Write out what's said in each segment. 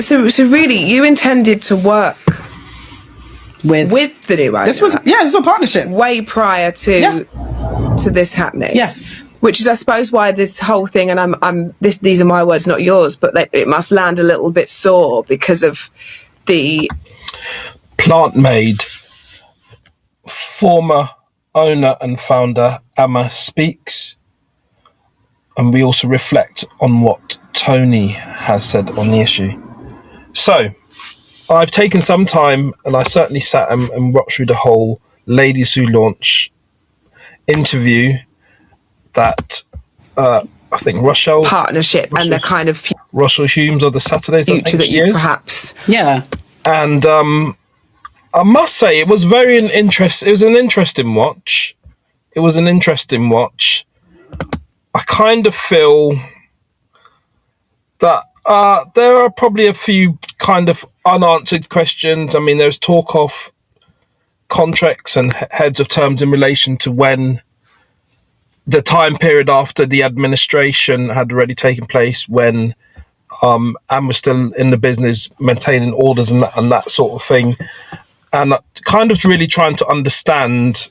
So really, you intended to work with the new owner. This was a partnership way prior to this happening. Yes, which is, I suppose, why this whole thing, and these are my words, not yours, but it must land a little bit sore because of the Plantmade former owner and founder Amma speaks, and we also reflect on what Toni has said on the issue. So I've taken some time, and I certainly sat and watched through the whole Ladies Who Launch interview that I think Rochelle partnership and the kind of Rochelle Humes of the Saturdays, I think that she you is. perhaps and I must say it was an interesting watch. It was an interesting watch. I kind of feel that there are probably a few kind of unanswered questions. I mean, there's talk of contracts and heads of terms in relation to when the time period after the administration had already taken place, when Anne was still in the business, maintaining orders and that sort of thing. And kind of really trying to understand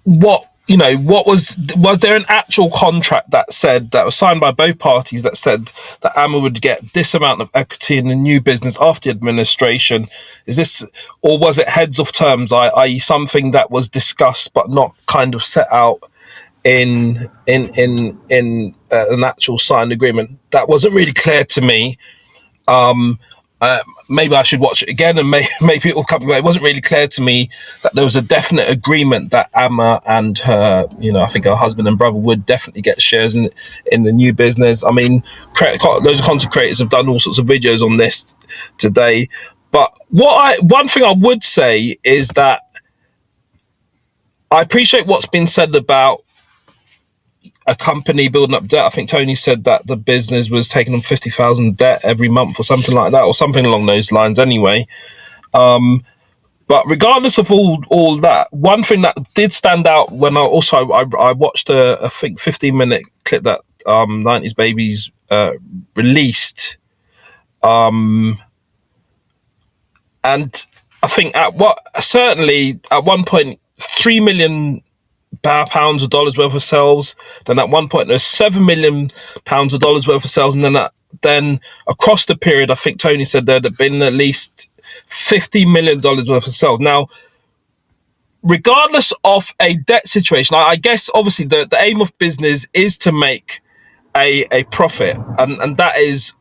what was there an actual contract that was signed by both parties that said that Amma would get this amount of equity in the new business after the administration? Is this, or was it heads of terms, i.e. something that was discussed but not kind of set out in an actual signed agreement? That wasn't really clear to me. Maybe I should watch it again, and maybe it will come. It wasn't really clear to me that there was a definite agreement that Amma and her, I think her husband and brother would definitely get shares in the new business. I mean, loads of content creators have done all sorts of videos on this today. But one thing I would say is that I appreciate what's been said about a company building up debt. I think Toni said that the business was taking on 50,000 debt every month or something like that, or something along those lines anyway. But regardless of all that, one thing that did stand out when I watched a 15-minute clip that 90s Babies released, and I think certainly at one point £3 million pounds or dollars worth of sales. Then at one point there's £7 million pounds or dollars worth of sales, and then across the period, I think Toni said there had been at least $50 million worth of sales. Now, regardless of a debt situation, I guess obviously the aim of business is to make a profit, and that is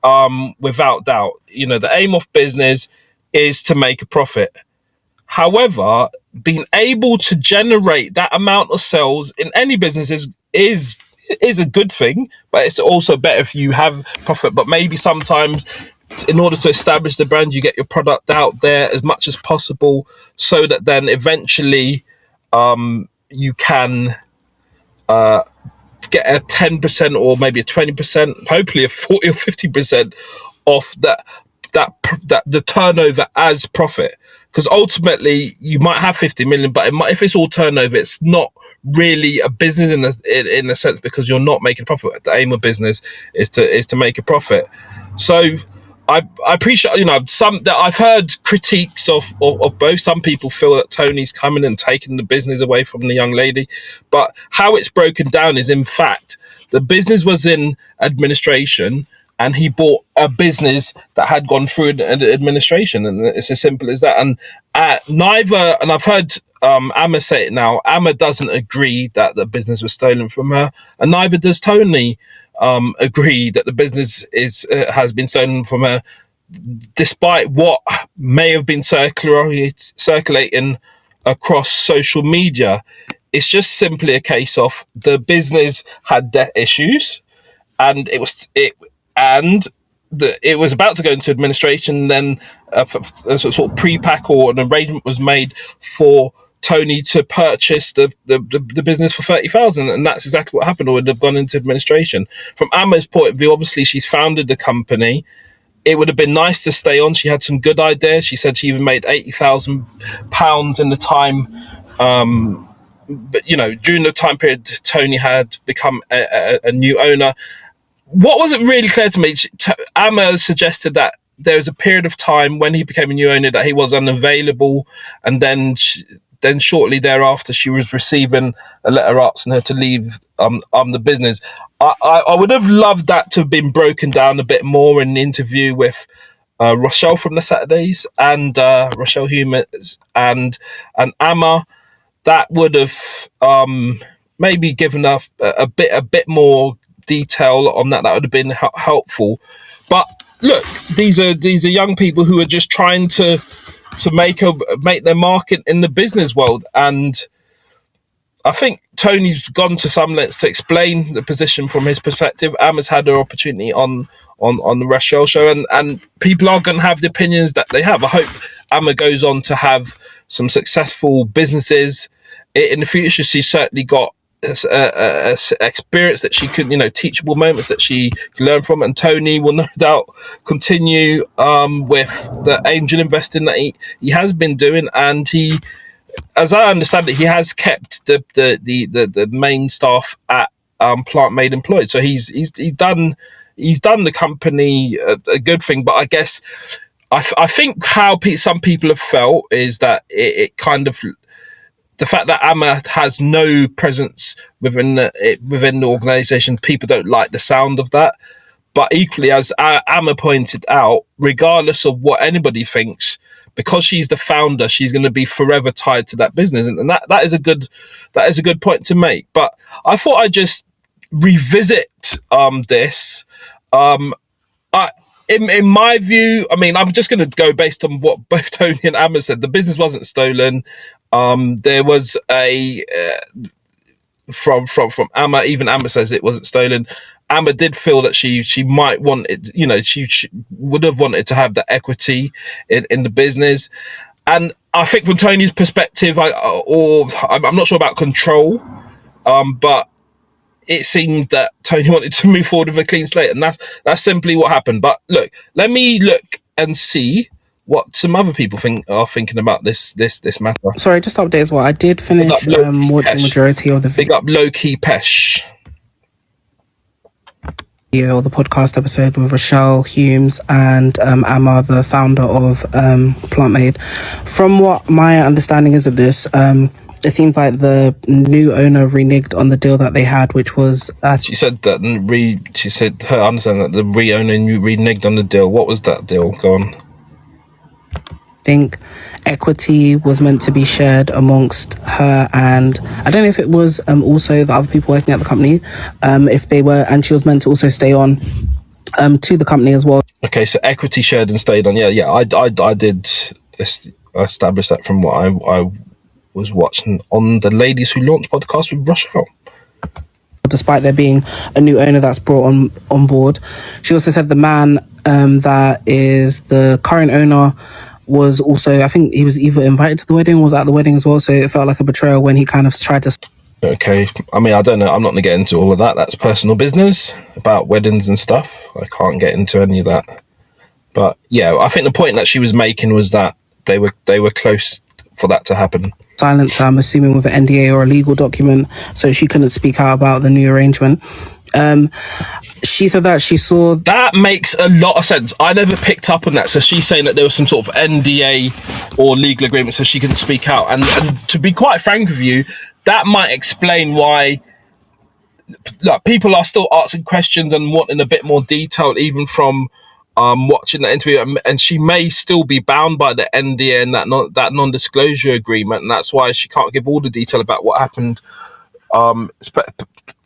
without doubt. The aim of business is to make a profit. However, being able to generate that amount of sales in any business is a good thing, but it's also better if you have profit. But maybe sometimes, in order to establish the brand, you get your product out there as much as possible, so that then eventually you can get a 10% or maybe a 20%, hopefully a 40 or 50% off that the turnover as profit. Because ultimately you might have 50 million, but if it's all turnover, it's not really a business in a sense, because you're not making profit. The aim of business is to make a profit. So I appreciate, some that I've heard critiques of both. Some people feel that Toni's coming and taking the business away from the young lady, but how it's broken down is, in fact, the business was in administration, and he bought a business that had gone through an administration, and it's as simple as that. And neither, and I've heard Amma say it now, Amma doesn't agree that the business was stolen from her, and neither does Toni agree that the business has been stolen from her, despite what may have been circulating across social media. It's just simply a case of the business had debt issues, and it was about to go into administration. Then a sort of pre-pack or an arrangement was made for Toni to purchase the business for 30,000, and that's exactly what happened, or would have gone into administration. From Amma's point of view, obviously she's founded the company. It would have been nice to stay on. She had some good ideas. She said she even made £80,000 in the time. But during the time period Toni had become a new owner, what wasn't really clear to me, Amma suggested that there was a period of time when he became a new owner that he was unavailable, and then shortly thereafter she was receiving a letter asking her to leave the business. I would have loved that to have been broken down a bit more in the interview with Rochelle from the Saturdays and Rochelle Humans and Amma. That would have maybe given us a bit more detail on that. That would have been helpful. But look, these are young people who are just trying to make their market in the business world, and I think Tony's gone to some lengths to explain the position from his perspective. Emma's had her opportunity on the Rochelle show, and people are going to have the opinions that they have. I hope Emma goes on to have some successful businesses in the future. She's certainly got experience that she could, teachable moments that she can learn from, and Tony will no doubt continue with the angel investing that he has been doing, and he, as I understand it, he has kept the main staff at Plantmade employed. So he's done the company a good thing. But I guess I think how some people have felt is that it kind of, the fact that Amma has no presence within the organisation, people don't like the sound of that. But equally, as Amma pointed out, regardless of what anybody thinks, because she's the founder, she's going to be forever tied to that business, and that is a good point to make. But I thought I'd just revisit this. In my view, I mean, I'm just going to go based on what both Tony and Amma said. The business wasn't stolen. There was from Amma, even Amma says it wasn't stolen. Amma did feel that she might want it, she would have wanted to have the equity in the business. And I think from Tony's perspective, I'm not sure about control, but it seemed that Tony wanted to move forward with a clean slate, and that's simply what happened. But look, let me look and see what some other people are thinking about this matter. Sorry, just to update as well. I did finish watching majority of the video. Big up low-key Pesh. Or the podcast episode with Rochelle Humes and Amma, the founder of Plantmade. From what my understanding is of this, it seems like the new owner reneged on the deal that they had, which was she said that she said her understanding that the owner reneged on the deal. What was that deal? Go on. I think equity was meant to be shared amongst her, and I don't know if it was also the other people working at the company, if they were, and she was meant to also stay on to the company as well. Okay, so equity shared and stayed on. Yeah, I did establish that from what I was watching on the Ladies Who Launch podcast with Rochelle. Despite there being a new owner that's brought on board, she also said the man that is the current owner was also, I think he was either invited to the wedding or was at the wedding as well, so it felt like a betrayal when he kind of tried to... Okay, I mean, I don't know, I'm not going to get into all of that. That's personal business about weddings and stuff. I can't get into any of that. But yeah, I think the point that she was making was that they were close for that to happen. Silence her, I'm assuming with an NDA or a legal document, so she couldn't speak out about the new arrangement. She said that she saw... That makes a lot of sense. I never picked up on that. So she's saying that there was some sort of NDA or legal agreement so she couldn't speak out. And to be quite frank with you, that might explain why people are still asking questions and wanting a bit more detail, even from watching that interview. And she may still be bound by the NDA and that non-disclosure agreement. And that's why she can't give all the detail about what happened,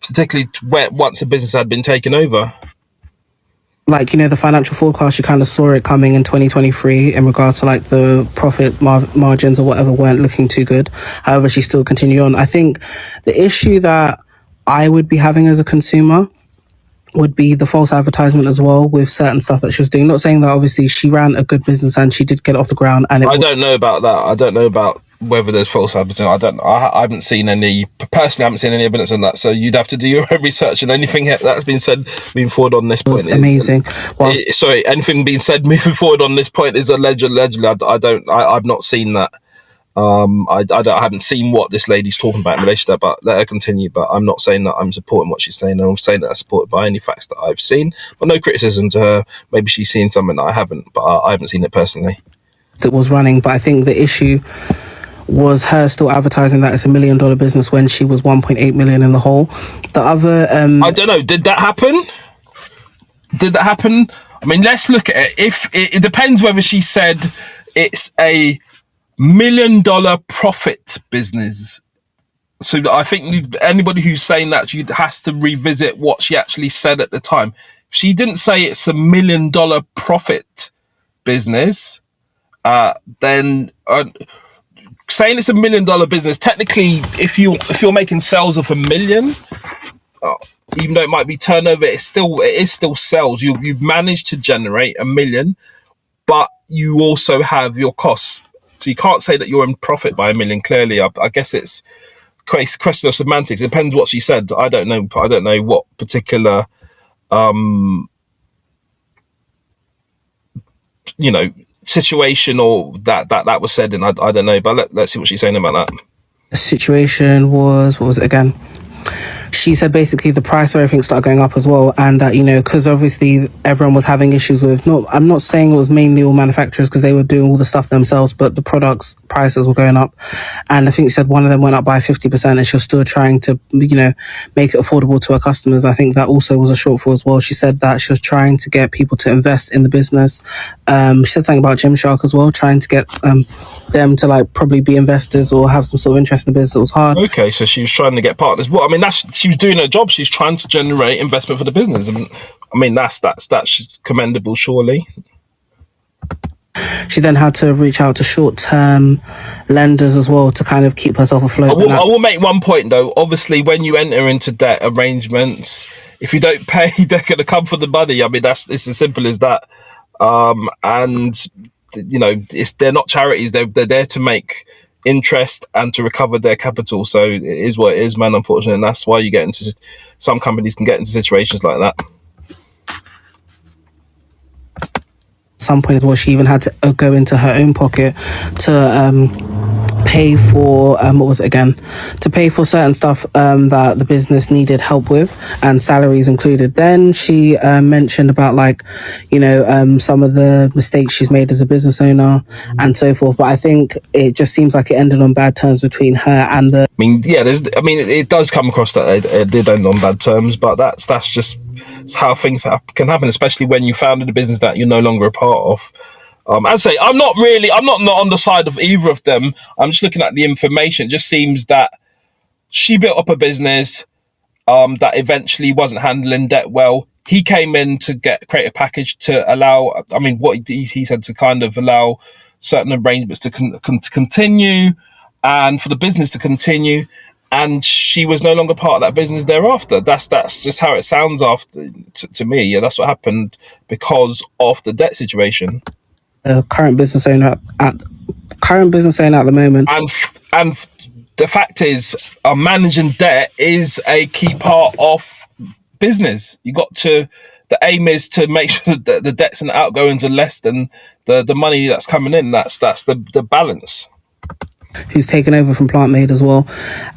particularly once the business had been taken over. Like, the financial forecast, you kind of saw it coming in 2023 in regards to like the profit margins or whatever weren't looking too good. However, she still continued on. I think the issue that I would be having as a consumer would be the false advertisement as well with certain stuff that she was doing. Not saying that obviously she ran a good business and she did get it off the ground. And I don't know about that. I don't know about whether there's false advertising. I haven't seen any evidence on that. So you'd have to do your own research, and anything that's been said moving forward on this point is amazing. Anything being said moving forward on this point is allegedly. I've not seen that. I haven't seen what this lady's talking about in relation to that, but let her continue. But I'm not saying that I'm supporting what she's saying. I'm saying that I'm supported by any facts that I've seen, but no criticism to her. Maybe she's seen something that I haven't, but I haven't seen it personally. It was running, but I think the issue was her still advertising that it's $1 million business when she was 1.8 million in the hole. The other, I don't know. Did that happen? I mean, let's look at it. If it depends whether she said it's a $1 million profit business. So I think anybody who's saying that has to revisit what she actually said at the time. She didn't say it's $1 million profit business. Then saying it's $1 million business, technically, if you're making sales of $1 million, even though it might be turnover, it is still sales. You've managed to generate $1 million, but you also have your costs. So you can't say that you're in profit by $1 million. Clearly, I guess it's a question of semantics. It depends what she said. I don't know what particular situation or that was said, and I don't know, but let's see what she's saying about that. The situation was, what was it again? She said basically the price of everything started going up as well, and that, because obviously everyone was having issues with, I'm not saying it was mainly all manufacturers because they were doing all the stuff themselves, but the products prices were going up. And I think she said one of them went up by 50%, and she was still trying to, make it affordable to her customers. I think that also was a shortfall as well. She said that she was trying to get people to invest in the business. She said something about Gymshark as well, trying to get them to probably be investors or have some sort of interest in the business. It was hard. Okay, so she was trying to get partners. Well, I mean, she was doing her job. She's trying to generate investment for the business. I mean, that's commendable, surely. She then had to reach out to short-term lenders as well to kind of keep herself afloat. I will make one point though. Obviously, when you enter into debt arrangements, if you don't pay, they're going to come for the money. I mean, it's as simple as that. And they're not charities. They're there to make interest and to recover their capital. So it is what it is, man. Unfortunately, and that's why you get into some companies can get into situations like that. Some point as well, she even had to go into her own pocket to pay for to pay for certain stuff that the business needed help with, and salaries included. Then she mentioned about some of the mistakes she's made as a business owner and so forth. But I think it just seems like it ended on bad terms between her and the. It does come across that it did end on bad terms, but that's just how things can happen, especially when you founded a business that you're no longer a part of. As I say, I'm not on the side of either of them. I'm just looking at the information. It just seems that she built up a business that eventually wasn't handling debt well. He came in to create a package to allow, what he said, to kind of allow certain arrangements to continue and for the business to continue. And she was no longer part of that business thereafter. That's just how it sounds to me. Yeah, that's what happened because of the debt situation. Current business owner at the moment. And the fact is, managing debt is a key part of business. The aim is to make sure that the debts and outgoings are less than the money that's coming in. That's the balance. Who's taken over from Plantmade as well,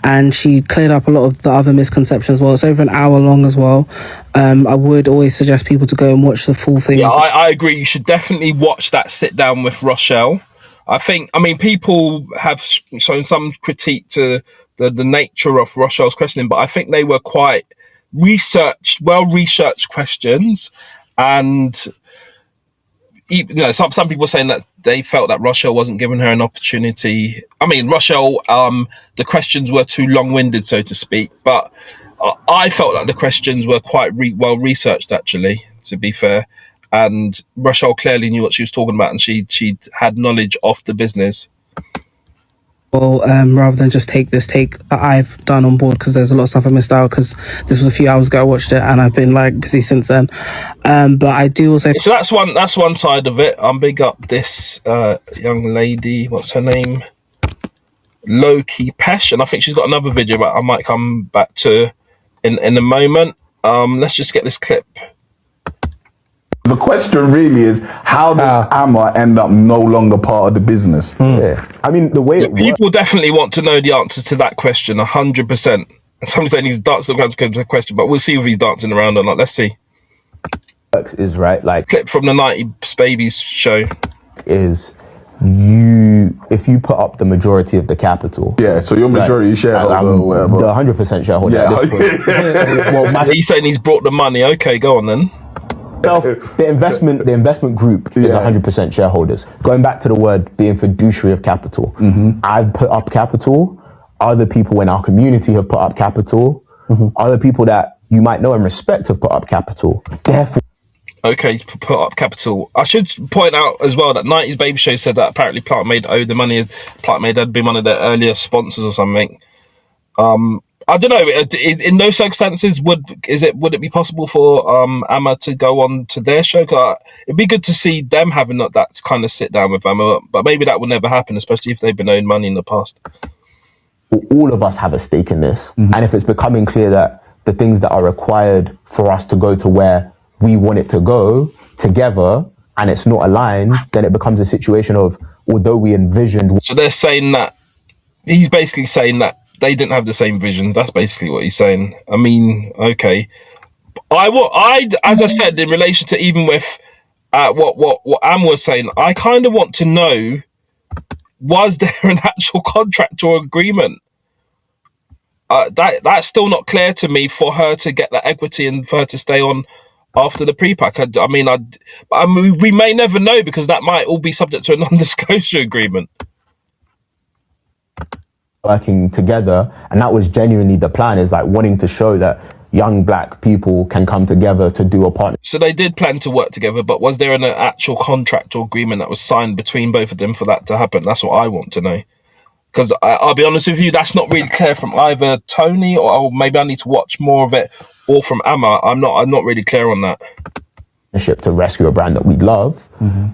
and she cleared up a lot of the other misconceptions as well. It's over an hour long as well. I would always suggest people to go and watch the full thing. Yeah, I agree. You should definitely watch that sit down with Rochelle. People have shown some critique to the nature of Rochelle's questioning, but I think they were quite well-researched questions. And some people saying that they felt that Rochelle wasn't giving her an opportunity. Rochelle, the questions were too long-winded, so to speak, but I felt like the questions were quite well-researched, actually, to be fair. And Rochelle clearly knew what she was talking about, and she had knowledge of the business. Well, rather than just take that I've done on board, because there's a lot of stuff I missed out, because this was a few hours ago I watched it and I've been busy since then. But I do also. So that's one side of it. I'm big up this young lady. What's her name? Low-key Pesh, and I think she's got another video that I might come back to in a moment. Let's just get this clip. The question really is, how does Amma end up no longer part of the business? Yeah. I mean, the way people definitely want to know the answer to that question, 100%. Somebody's saying he's dancing around the question, but we'll see if he's dancing around or not. Let's see. is, right, like Clip from the 90s Babies show. Is if you put up the majority of the capital. Yeah, so you're majority shareholder or whatever. The 100% shareholder. Yeah. At this point. Well, He's saying he's brought the money. Okay, go on then. the investment group is 100% shareholders. Going back to the word being fiduciary of capital, I've put up capital. Other people in our community have put up capital. Other people that you might know and respect have put up capital. Therefore, okay, put up capital. I should point out as well that 90s Baby Show said that apparently Plantmade owed the money. Plantmade had been one of their earlier sponsors or something. I don't know. In those circumstances, would it be possible for Amma to go on to their show? It'd be good to see them having that kind of sit down with Amma, but maybe that will never happen, especially if they've been owed money in the past. all of us have a stake in this, and if it's becoming clear that the things that are required for us to go to where we want it to go together, and it's not aligned, then it becomes a situation of, although we envisioned. So they're saying that he's basically saying that they didn't have the same vision. That's basically what he's saying. I mean, okay. As I said, in relation to even with what Am was saying, I kind of want to know, was there an actual contract or agreement? That's still not clear to me for her to get that equity and for her to stay on after the pre-pack. I mean, we may never know, because that might all be subject to a non-disclosure agreement. Working together, and that was genuinely the plan, is like wanting to show that young black people can come together to do a partnership. So they did plan to work together, but was there an actual contract or agreement that was signed between both of them for that to happen? That's what I want to know. Because I'll be honest with you, that's not really clear from either Toni, or maybe I need to watch more of it, or from Amma. I'm not really clear on that. To rescue a brand that we love,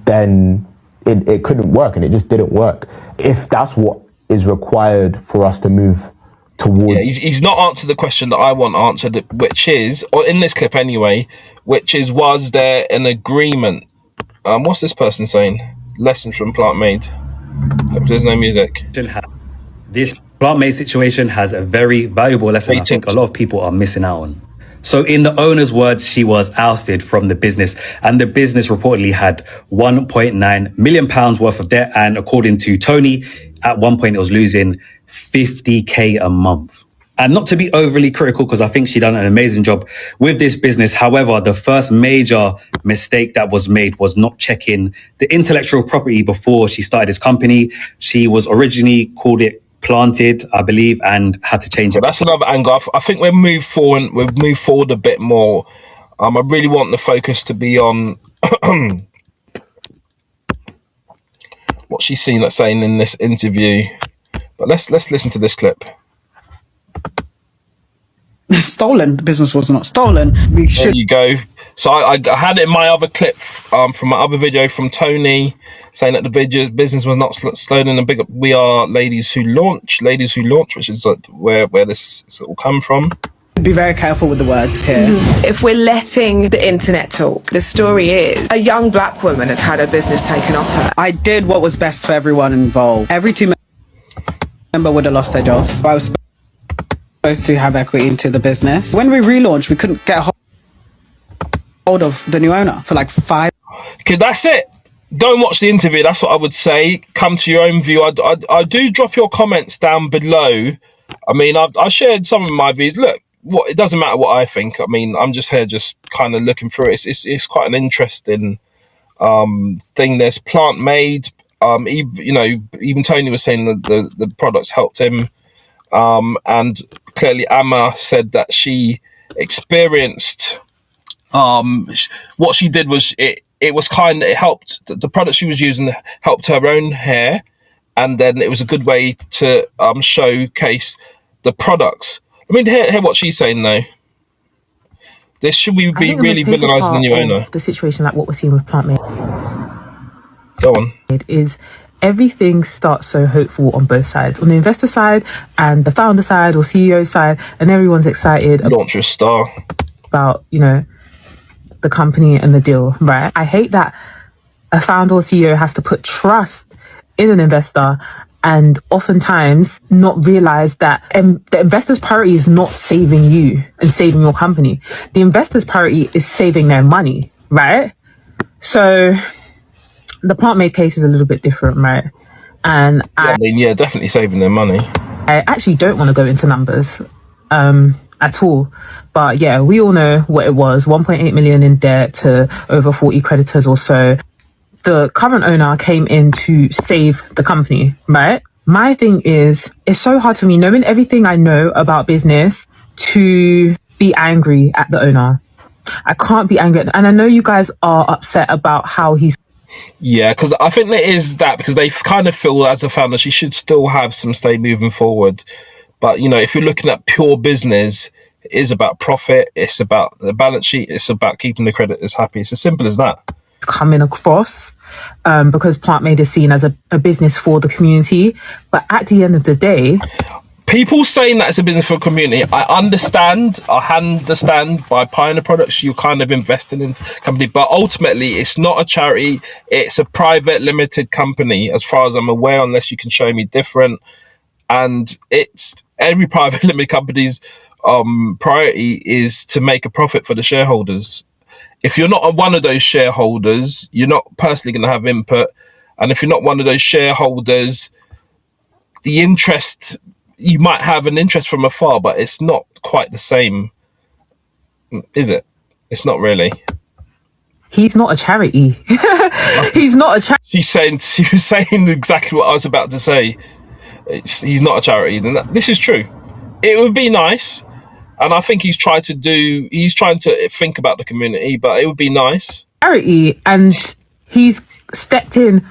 then it couldn't work, and it just didn't work. If that's what is required for us to move towards. Yeah, he's not answered the question that I want answered, which is, or in this clip anyway, which is, was there an agreement? What's this person saying? Lessons from Plantmade. Hope there's no music. This Plantmade situation has a very valuable lesson I think a lot of people are missing out on. So in the owner's words, she was ousted from the business, and the business reportedly had £1.9 million worth of debt. And according to Toni, at one point it was losing 50k a month. And not to be overly critical, because I think she done an amazing job with this business. However, the first major mistake that was made was not checking the intellectual property before she started this company. She was originally called it Planted, I believe, and had to change it. That's another angle. I think we'll move forward a bit more. I really want the focus to be on what she's saying in this interview. But let's listen to this clip. Stolen. The business was not stolen. There you go. So I had it in my other clip from my other video from Toni, saying that the business was not stolen, and big up, we are ladies who launch, which is where this all come from. Be very careful with the words here. If we're letting the internet talk, the story is a young black woman has had her business taken off her. I did what was best for everyone involved. Every team member would have lost their jobs. I was supposed to have equity into the business. When we relaunched, we couldn't get hold of the new owner for like 5. Okay, that's it. Go and watch the interview. That's what I would say. Come to your own view. I do drop your comments down below. I mean, I shared some of my views. Look, it doesn't matter what I think. I mean, I'm just here, just kind of looking through it. It's quite an interesting thing. There's Plantmade. Even Toni was saying that the products helped him. And clearly Amma said that she experienced what she did was it helped, the product she was using helped her own hair, and then it was a good way to showcase the products. I mean, hear what she's saying though. This should we be really villainizing the new owner? The situation like what we're seeing with Plantmade. Go on. Is everything starts so hopeful on both sides, on the investor side and the founder side or CEO side, and everyone's excited. Launch a star. About, the company and the deal, right? I hate that a founder or CEO has to put trust in an investor and oftentimes not realize that the investor's priority is not saving you and saving your company. The investor's priority is saving their money, right? So the Plantmade case is a little bit different, right? And definitely saving their money. I actually don't want to go into numbers at all. But yeah, we all know what it was, 1.8 million in debt to over 40 creditors or so. The current owner came in to save the company, right? My thing is, it's so hard for me, knowing everything I know about business, to be angry at the owner. I can't be angry and I know you guys are upset about how he's... Yeah, because I think there is that, because they kind of feel as a founder she should still have some stay moving forward. But, you know, if you're looking at pure business, it is about profit, it's about the balance sheet, it's about keeping the creditors happy. It's as simple as that. Coming across because Plantmade is seen as a business for the community. But at the end of the day... People saying that it's a business for a community, I understand by buying the products, you're kind of investing into company, but ultimately it's not a charity, it's a private limited company, as far as I'm aware, unless you can show me different. And it's every private limited company's priority is to make a profit for the shareholders. If you're not one of those shareholders, you're not personally going to have input. And if you're not one of those shareholders, the interest... You might have an interest from afar, but it's not quite the same, is it? It's not really. He's not a charity. He's not a charity. She was saying exactly what I was about to say. He's not a charity. This is true. It would be nice, and I think he's trying to think about the community, but it would be nice. Charity, and he's stepped in.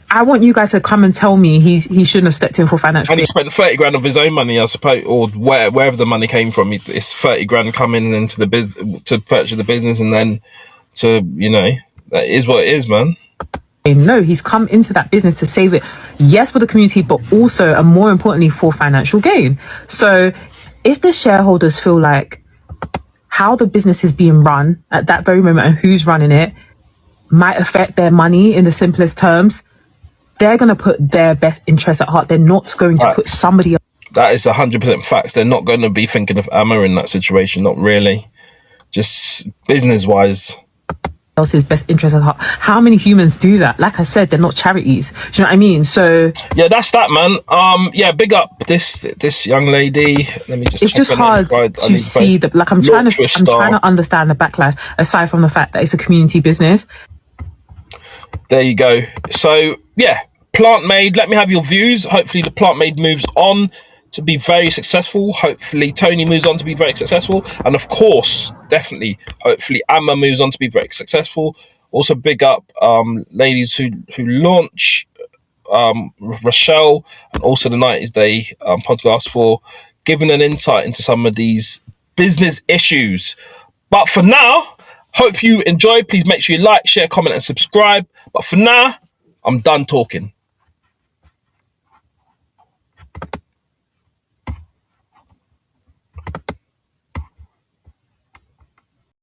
I want you guys to come and tell me he shouldn't have stepped in for financial. And he spent 30 grand of his own money, I suppose, or wherever the money came from. It's 30 grand coming into the business to purchase the business, and then that is what it is, man. No, he's come into that business to save it, yes, for the community, but also, and more importantly, for financial gain. So if the shareholders feel like how the business is being run at that very moment and who's running it might affect their money in the simplest terms, they're going to put their best interest at heart. They're not going to put somebody else. That is 100% facts. They're not going to be thinking of Amma in that situation. Not really. Just business-wise. Else's best interest at heart. How many humans do that? Like I said, they're not charities. Do you know what I mean? So yeah, that's that, man. Big up this young lady. Let me just. It's just hard to see I'm trying to understand the backlash, aside from the fact that it's a community business. There you go. So yeah, Plantmade, let me have your views. Hopefully the Plantmade moves on to be very successful. Hopefully Toni moves on to be very successful. And of course, definitely, hopefully Amma moves on to be very successful. Also big up ladies who launch Rochelle and also the 90s Day podcast for giving an insight into some of these business issues. But for now, hope you enjoy. Please make sure you like, share, comment, and subscribe. But for now, I'm done talking.